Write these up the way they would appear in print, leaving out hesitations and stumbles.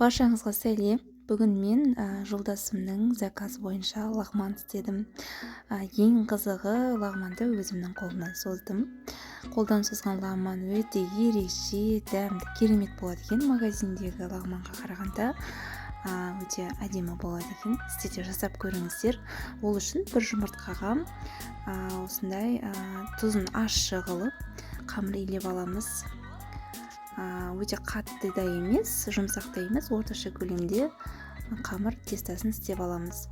Баршаңызға сәлем. Бүгін мен жолдасымның заказы бойынша лағман істедім. Ең қызығы, лағманды өзімнің қолымнан создым. Қолдан созған лағман өте ерекше, дәмді, керемет болады екен. Магазиндегі лағманға қарағанда өте әдемі болады екен. Сіздер де жасап көріңіздер. Ол үшін бір жұмыртқаға осындай тұзын ащы қылып қамыр илеп аламыз. Өте қатты да емес, жұмсақ та емес, орташа көлемде қамыр тестасын істеп аламыз.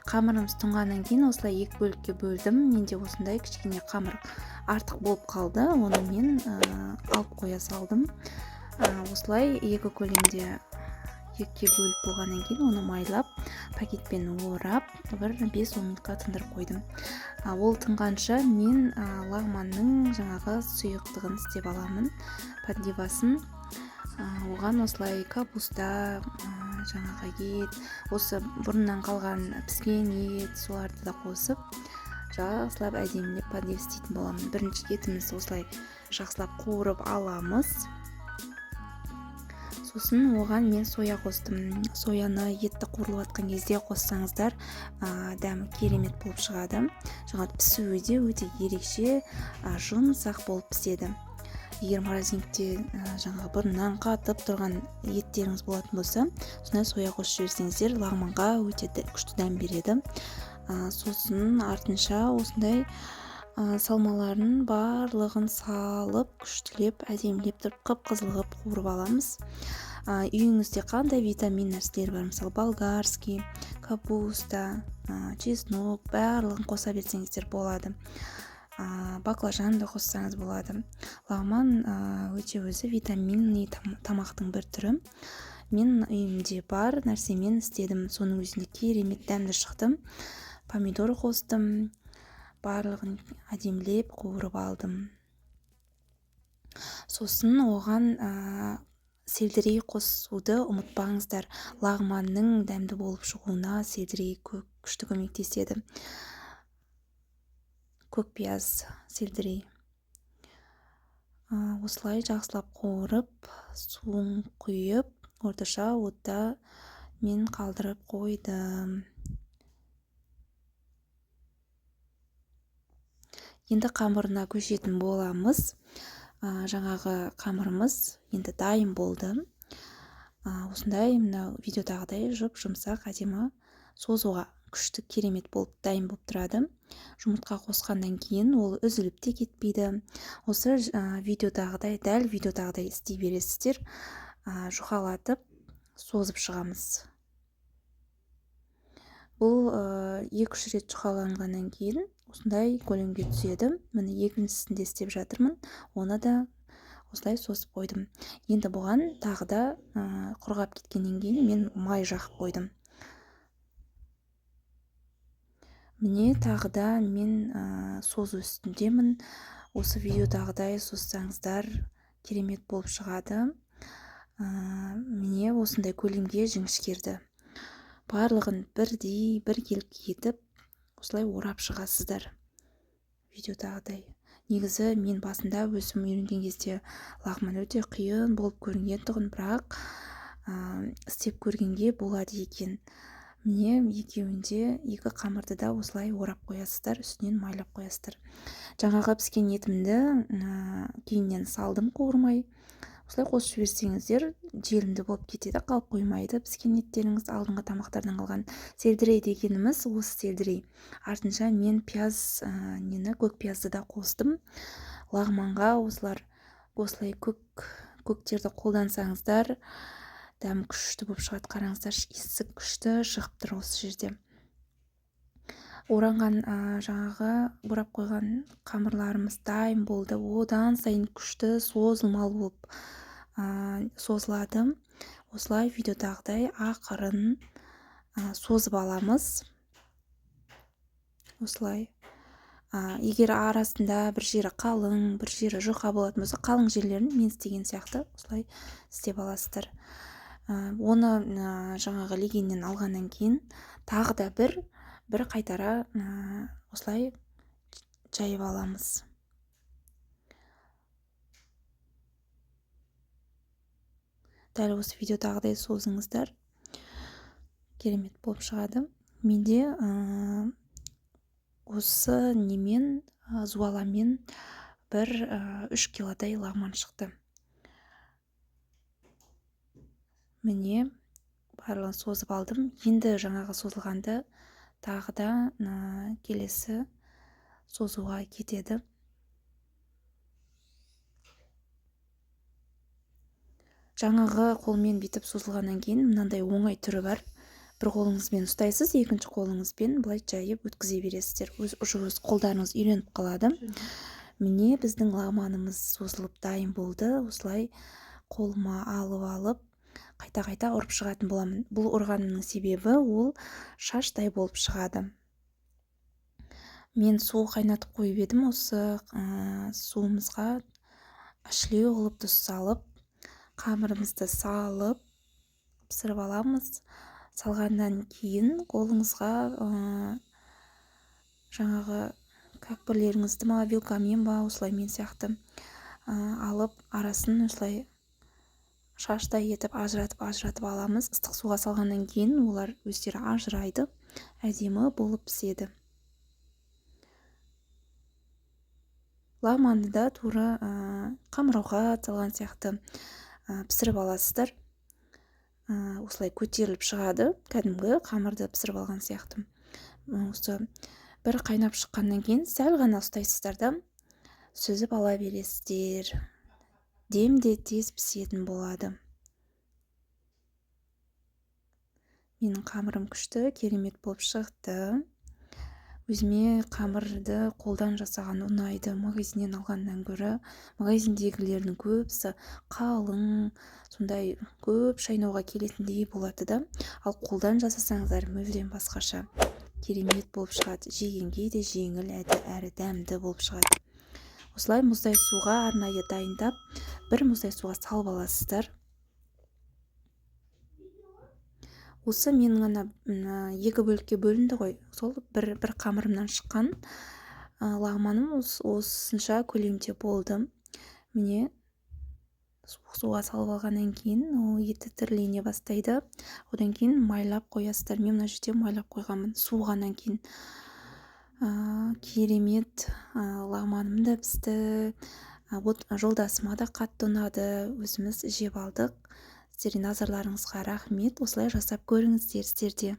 Қамырымыз тұнғаннан кейін осылай екі бөлікке бөлдім. Менде осындай кішкене қамыр артық болып қалды, оны мен алып қоя салдым. Осылай екі көлемде екіге бөліп болғаннан кейін оны майлап, пакетпен орап, бір 5-10 минутқа тындырып қойдым. Ол тынғанша мен лағманның жаңағы сұйықтығын істеп аламын, подливасын. Оған осылай капуста, жаңағы ет, осы бұрыннан қалған піскен ет, соларды да қосып, жақсылап әдемілеп подлив істейтін боламын. Бірінші етімізді осылай жақсылап қуырып аламыз. Сосын оған мен соя қостым. Сояны етті қуырылып жатқан кезде қоссаңыздар, дәмі керемет болып шығады. Жаңағы пісуі де өте ерекше, жұмсақ болып піседі. Егер морозилькте жаңағы бұрыннан қатып тұрған еттеріңіз болатын болса, сондай соя қосып жіберсеңіздер, лағманға өте күшті дәм береді. Сосын артынша осындай салмаларын барлығын салып, күштілеп, әдемілеп тұрып, қып-қызыл қылып қуырып аламыз. Үйіңізде қандай витамин нәрселер бар? Мысалы, болгарский, капуста, чеснок, барлығын қоса берсеңіздер болады. Баклажан да қоссаңыз болады. Лағман өте өзі витаминный тамақтың бір түрі. Мен үйімде бар нәрсемен істедім. Соның өзінде керемет дәмді шықты. Помидор қостым. Барлығын әдемілеп қуырып алдым. Сосын оған сельдерей қосуды ұмытпаңыздар. Лағманның дәмді болып шығуына сельдерей күшті көмектеседі. Көкпияз, сельдерей. Осылай жақсылап қуырып, суын құйып, орташа отта мен қалдырып қойдым. Енді қамырына көшетін боламыз. Жаңағы қамырымыз енді дайын болды. Осындай видеодағыдай жұмсақ, әдемі, созуға күшті керемет болып дайын болып тұрады. Жұмыртқа қосқаннан кейін ол үзіліп те кетпейді. Осы видеодағыдай, дәл видеодағыдай істей бересіздер. Жұқалатып, созып шығамыз. Бұл 2-3 рет жұқаланғаннан кейін осындай көлемге түседі. Міне екіншісінде істеп жатырмын. Оны да осылай созып қойдым. Енді бұған тағы да құрғап кеткеннен кейін мен май жақып қойдым. Міне тағы да мен созу үстіндемін. Осы видеодағыдай созсаңыздар керемет болып шығады. Міне осындай көлемге жіңішкерді. Барлығын бірдей, біркелкі етіп, осылай орап шығасыздар. Видеодағыдай. Негізі мен басында өзім үйренген кезде лағман өте қиын болып көрінген тұғын, бірақ істеп көргенге болады екен. Міне екеуінде екі қамырды да осылай орап қоясыздар, үстінен майлап қоясыздар. Жаңағы піскен етімді кейіннен салдым қуырмай. Осылай қосып жіберсеңіздер, желімді болып кетеді, қалып қоймайды. Піскен еттеріңіз алдыңғы тамақтардан қалған. Сельдерей дегеніміз осы сельдерей. Артынша мен көк пиязды да қостым. Лағманға осылай көктерді қолдансаңыздар, дәм күшті болып шығады. Қараңыздар, иісі күшті шығып тұр осы жерде. Оранған жаңағы орап қойған қамырларымыз дайын болды. Одан сайын күшті созылмалы болып созылады. Осылай видеодағыдай ақырын созып аламыз. Осылай. Егер арасында бір жері қалың, бір жері жұқа болатын болса, қалың жерлерін мен істеген сияқты осылай істеп аласыздар. Оны жаңағы легеннен алғаннан кейін тағы да бір қайтара осылай жайып аламыз. дәл осы видеодағыдай созыңыздар. Керемет болып шығады. Менде осы немен зуаламен бір 3 килодай лағман шықты. Міне барлығын созып алдым. Енді жаңағы созылғанды тағы да келесі созуға кетеді. Жаңағы қолмен бүйтіп созылғаннан кейін мынандай оңай түрі бар. Бір қолыңызбен ұстайсыз, екінші қолыңызбен былай жайып өткізе бересіздер. Өз қолдарыңыз үйреніп қалады. Міне біздің лағманымыз созылып дайын болды. Осылай қолыма алып қайта ұрып шығатын боламын. Бұл ұрғанымның себебі ол шаштай болып шығады. Мен су қайнатып қойып едім. Осы суымызға ашылеу қылып тұз салып, қамырымызды салып пісіріп аламыз. Салғаннан кейін қолыңызға жаңағы көкпірлеріңізді ма, вилкамен ба, осылай мен сияқты алып, арасын осылай шаштай етіп ажыратып аламыз. Ыстық суға салғаннан кейін олар өздері ажырайды, әдемі болып піседі. Лағманды да тура қамырауға салған сияқты пісіріп аласыздар. Осылай көтеріліп шығады, кәдімгі қамырды пісіріп алған сияқты. Осы бір қайнап шыққаннан кейін сәл ғана ұстайсыздар да сүзіп ала бересіздер. Дем де тез пісетін болады. Менің қамырым күшті, керемет болып шықты. Өзіме қамырды қолдан жасаған ұнайды. Магазиннен алғаннан гөрі, магазиндегілердің көбісі қалың, сондай көп шайнауға келетіндей болады да. Ал қолдан жасасаңыздар мүлдем басқаша. Керемет болып шығады. Жегенге де жеңіл әрі дәмді болып шығады. Осылай мұздай суға арнайы дайындап, бір мұздай суға салып аласыздар. Осы менің ана екі бөлікке бөлінді ғой. Сол бір қамырымнан шыққан лағманым осынша көлемде болды. Міне суға салып алғаннан кейін еті тірілене бастайды. Одан кейін майлап қоясыздар. Мен мына жерде майлап қойғанмын суығаннан кейін. Керемет лағманым да пісті. Жолдасыма да қатты ұнады. Өзіміз жеп алдық. Сіздердің назарларыңызға рахмет. Осылай жасап көріңіздер сіздер де.